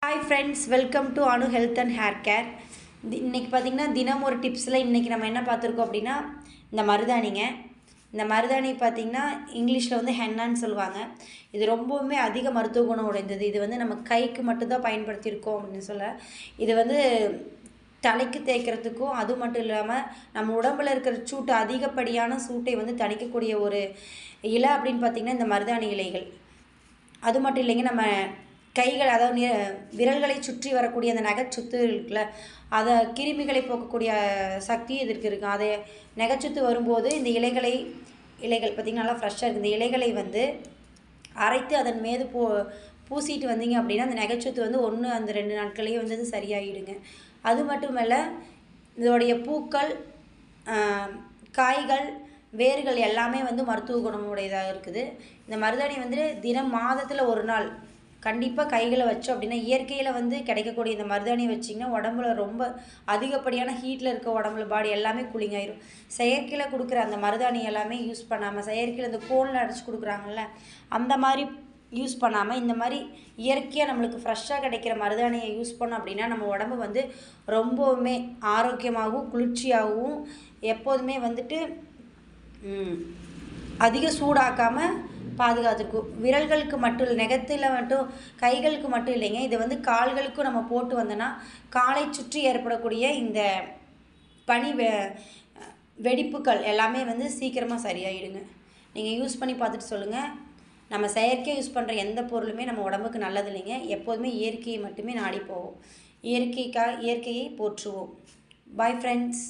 Hi friends, welcome to Anu health and hair care. இன்றைக்கி பார்த்திங்கன்னா தினம் ஒரு டிப்ஸில் இன்றைக்கி நம்ம என்ன பார்த்துருக்கோம் அப்படின்னா இந்த மருதாணிங்க. இந்த மருதாணி பார்த்திங்கன்னா இங்கிலீஷில் வந்து ஹென்னான்னு சொல்லுவாங்க. இது ரொம்பவுமே அதிக மருத்துவ குணம் உடைந்தது. இது வந்து நம்ம கைக்கு மட்டும்தான் பயன்படுத்தியிருக்கோம் அப்படின்னு சொல்ல. இது வந்து தலைக்கு தேய்க்கிறதுக்கும் அது மட்டும் இல்லாமல் நம்ம உடம்பில் இருக்கிற சூட்டு அதிகப்படியான சூட்டை வந்து தணிக்கக்கூடிய ஒரு இலை அப்படின்னு பார்த்திங்கன்னா இந்த மருதாணி இலைகள். அது மட்டும் இல்லைங்க, நம்ம கைகள் அதாவது விரல்களை சுற்றி வரக்கூடிய அந்த நகைச்சுத்து இருக்குல்ல, அதை கிருமிகளை போக்கக்கூடிய சக்தி இதற்கு இருக்குது. அதை நகைச்சுத்து வரும்போது இந்த இலைகள் பார்த்திங்கன்னா நல்லா ஃப்ரெஷ்ஷாக இருக்குது. இந்த இலைகளை வந்து அரைத்து அதன் மீது பூசிட்டு வந்தீங்க அப்படின்னா அந்த நகைச்சுத்து வந்து அந்த 2 நாட்களையே வந்து அது சரியாகிடுங்க. அது மட்டும் இல்லை, இதோடைய பூக்கள், காய்கள், வேர்கள் எல்லாமே வந்து மருத்துவ குணமுடையதாக இருக்குது. இந்த மருதாணி வந்து மாதத்தில் ஒரு நாள் கண்டிப்பாக கைகளை வச்சோம் அப்படின்னா இயற்கையில் வந்து கிடைக்கக்கூடிய இந்த மருதாணியை வச்சிங்கன்னா உடம்புல ரொம்ப அதிகப்படியான ஹீட்டில் இருக்க உடம்புல பாடி எல்லாமே கூலிங் ஆயிரும். செயற்கையில் கொடுக்குற அந்த மருதாணி எல்லாமே யூஸ் பண்ணாமல், செயற்கையில் இந்த கோனில் அடைச்சி கொடுக்குறாங்கல்ல, அந்த மாதிரி யூஸ் பண்ணாமல் இந்த மாதிரி இயற்கையாக நம்மளுக்கு ஃப்ரெஷ்ஷாக கிடைக்கிற மருதாணியை யூஸ் பண்ணோம் அப்படின்னா நம்ம உடம்பு வந்து ரொம்பவுமே ஆரோக்கியமாகவும் குளிர்ச்சியாகவும் எப்போதுமே வந்துட்டு அதிக சூடாக்காமல் பாதுகாத்துருக்கும். விரல்களுக்கு மட்டும் இல்லை, நெகத்தில் மட்டும், கைகளுக்கு மட்டும் இல்லைங்க, இது வந்து கால்களுக்கும் நம்ம போட்டு வந்தோன்னா காலை சுற்றி ஏற்படக்கூடிய இந்த பனி வெடிப்புகள் எல்லாமே வந்து சீக்கிரமாக சரியாயிடுங்க. நீங்கள் யூஸ் பண்ணி பார்த்துட்டு சொல்லுங்கள். நம்ம செயற்கையாக யூஸ் பண்ணுற எந்த பொருளுமே நம்ம உடம்புக்கு நல்லது இல்லைங்க. எப்போதுமே இயற்கையை மட்டுமே நாடி போவோம். இயற்கையை போற்றுவோம். Bye friends.